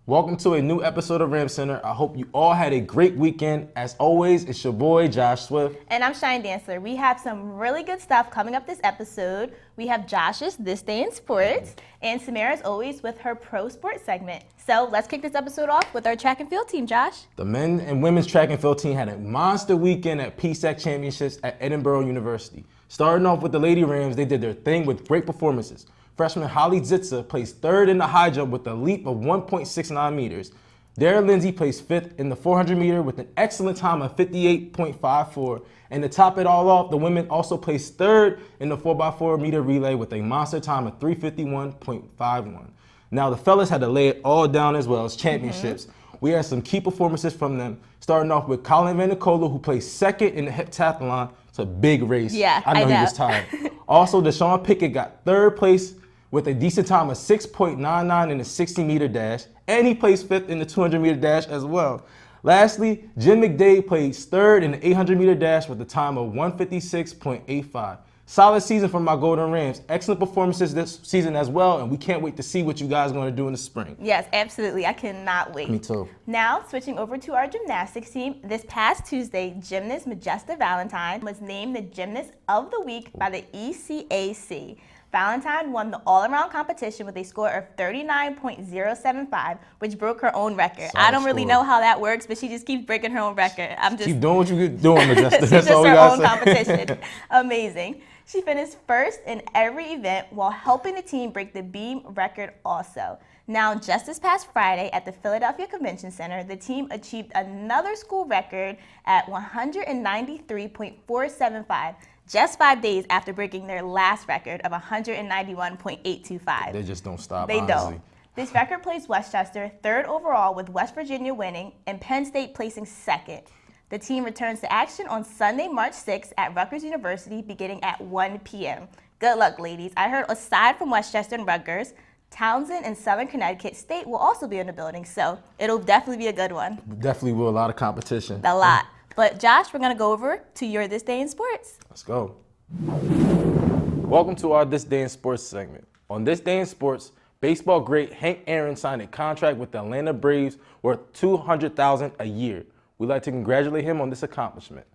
Welcome to a new episode of Ram Center. I hope you all had a great weekend. As always, it's your boy, Josh Swift. And I'm Shine Dancer. We have some really good stuff coming up this episode. We have Josh's This Day in Sports, and Samara, as always, with her Pro Sports segment. So let's kick this episode off with our track and field team, Josh. The men and women's track and field team had a monster weekend at PSAC Championships at Edinburgh University. Starting off with the Lady Rams, they did their thing with great performances. Freshman Holly Zitza placed third in the high jump with a leap of 1.69 meters. Dara Lindsay placed fifth in the 400 meter with an excellent time of 58.54. And to top it all off, the women also placed third in the 4x4 meter relay with a monster time of 351.51. Now the fellas had to lay it all down as well as championships. We had some key performances from them, starting off with Colin Vanicola, who placed second in the heptathlon. It's a big race. Yeah, I know he was tired. Also, Deshaun Pickett got third place with a decent time of 6.99 in the 60-meter dash, and he placed fifth in the 200-meter dash as well. Lastly, Jim McDade placed third in the 800-meter dash with a time of 156.85. Solid season from my Golden Rams. Excellent performances this season as well, and we can't wait to see what you guys are going to do in the spring. Yes, absolutely. I cannot wait. Me too. Now, switching over to our gymnastics team. This past Tuesday, gymnast Majesta Valentine was named the Gymnast of the Week by the ECAC. Valentine won the all-around competition with a score of 39.075, which broke her own record. I don't really know how that works, but she just keeps breaking her own record. Keep doing what you're doing, Majesta. She's That's just all we her got own to say. competition. Amazing. She finished first in every event while helping the team break the beam record also. Now, just this past Friday at the Philadelphia Convention Center, the team achieved another school record at 193.475. Just 5 days after breaking their last record of 191.825. They just don't stop, They honestly. don't. This record placed Westchester third overall, with West Virginia winning and Penn State placing second. The team returns to action on Sunday, March 6th at Rutgers University beginning at 1 p.m. Good luck, ladies. I heard aside from Westchester and Rutgers, Townsend and Southern Connecticut State will also be in the building, so it'll definitely be a good one. Definitely will. A lot of competition. A lot. But Josh, we're going to go over to your This Day in Sports. Let's go. Welcome to our This Day in Sports segment. On This Day in Sports, baseball great Hank Aaron signed a contract with the Atlanta Braves worth $200,000 a year. We'd like to congratulate him on this accomplishment.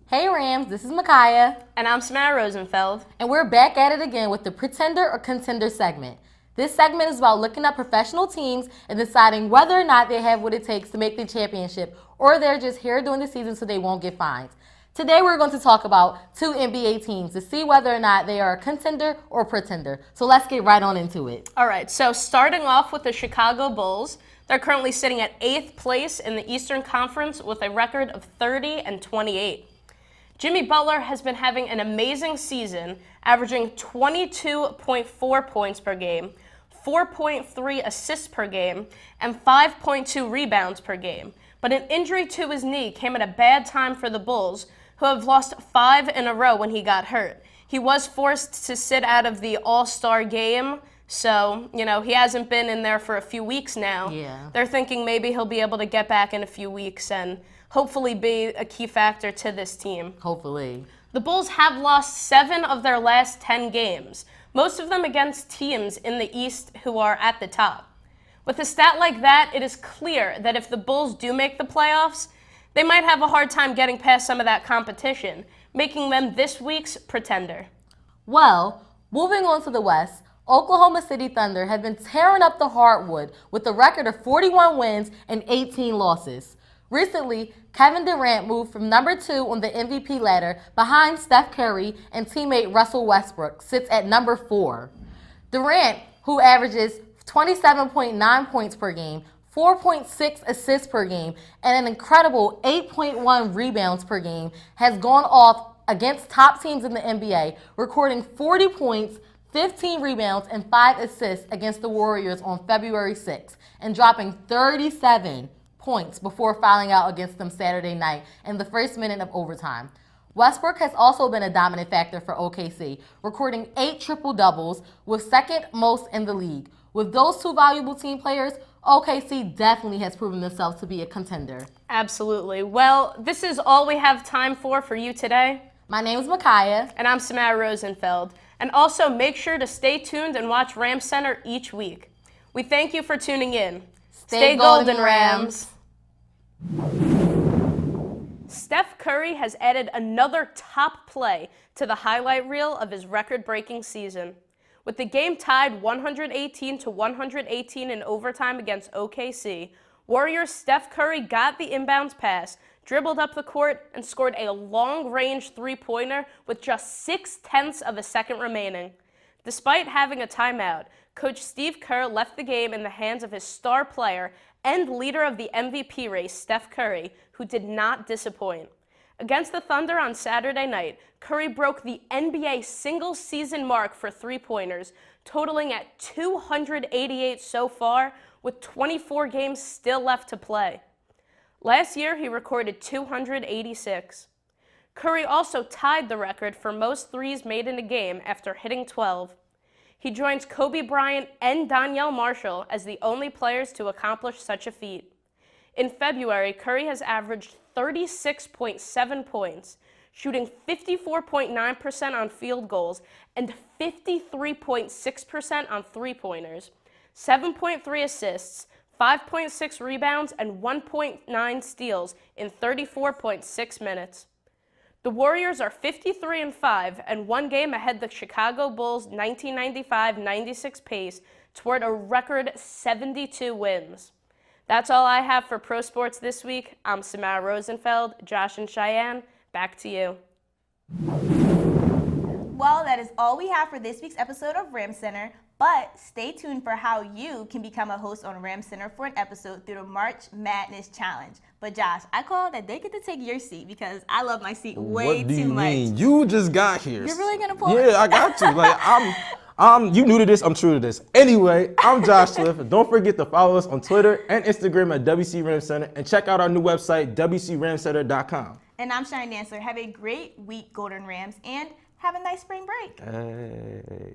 Hey Rams, this is Micaiah. And I'm Samara Rosenfeld. And we're back at it again with the Pretender or Contender segment. This segment is about looking at professional teams and deciding whether or not they have what it takes to make the championship, or they're just here during the season so they won't get fined. Today we're going to talk about two NBA teams to see whether or not they are a contender or pretender. So let's get right on into it. All right, so starting off with the Chicago Bulls, they're currently sitting at 8th place in the Eastern Conference with a record of 30-28. Jimmy Butler has been having an amazing season, averaging 22.4 points per game, 4.3 assists per game, and 5.2 rebounds per game. But an injury to his knee came at a bad time for the Bulls, who have lost 5 in a row when he got hurt. He was forced to sit out of the All-Star game, so, he hasn't been in there for a few weeks now. Yeah. They're thinking maybe he'll be able to get back in a few weeks and hopefully be a key factor to this team. Hopefully. The Bulls have lost 7 of their last 10 games, most of them against teams in the East who are at the top. With a stat like that, it is clear that if the Bulls do make the playoffs, they might have a hard time getting past some of that competition, making them this week's pretender. Well, moving on to the West, Oklahoma City Thunder have been tearing up the hardwood with a record of 41 wins and 18 losses. Recently, Kevin Durant moved from number 2 on the MVP ladder behind Steph Curry, and teammate Russell Westbrook sits at number 4. Durant, who averages 27.9 points per game, 4.6 assists per game, and an incredible 8.1 rebounds per game, has gone off against top teams in the NBA, recording 40 points, 15 rebounds, and 5 assists against the Warriors on February 6th, and dropping 37 points before fouling out against them Saturday night in the first minute of overtime. Westbrook has also been a dominant factor for OKC, recording 8 triple-doubles, with second most in the league. With those two valuable team players, OKC definitely has proven themselves to be a contender. Absolutely. Well, this is all we have time for you today. My name is Micaiah. And I'm Samara Rosenfeld. And also make sure to stay tuned and watch Ram Center each week. We thank you for tuning in. Stay golden, Rams. Steph Curry has added another top play to the highlight reel of his record-breaking season. With the game tied 118-118 in overtime against OKC, Warriors' Steph Curry got the inbounds pass, dribbled up the court, and scored a long-range three-pointer with just 0.6 of a second remaining. Despite having a timeout, Coach Steve Kerr left the game in the hands of his star player and leader of the MVP race, Steph Curry, who did not disappoint. Against the Thunder on Saturday night, Curry broke the NBA single-season mark for three-pointers, totaling at 288 so far, with 24 games still left to play. Last year, he recorded 286. Curry also tied the record for most threes made in a game after hitting 12. He joins Kobe Bryant and Donyell Marshall as the only players to accomplish such a feat. In February, Curry has averaged 36.7 points, shooting 54.9% on field goals and 53.6% on three-pointers, 7.3 assists, 5.6 rebounds, and 1.9 steals in 34.6 minutes. The Warriors are 53-5 and one game ahead the Chicago Bulls' 1995-96 pace toward a record 72 wins. That's all I have for Pro Sports this week. I'm Samara Rosenfeld. Josh and Cheyenne, back to you. Well, that is all we have for this week's episode of Ram Center, but stay tuned for how you can become a host on Ram Center for an episode through the March Madness Challenge. But Josh, I call that they get to take your seat because I love my seat way What do too you much. mean? You just got here. You're really gonna pull it? Yeah, I got you. Like you new to this, I'm true to this. Anyway, I'm Josh Swift. Don't forget to follow us on Twitter and Instagram at WC Ram Center and check out our new website, WCRamCenter.com. And I'm Cheyenne Dancer. Have a great week, Golden Rams, and have a nice spring break. Hey.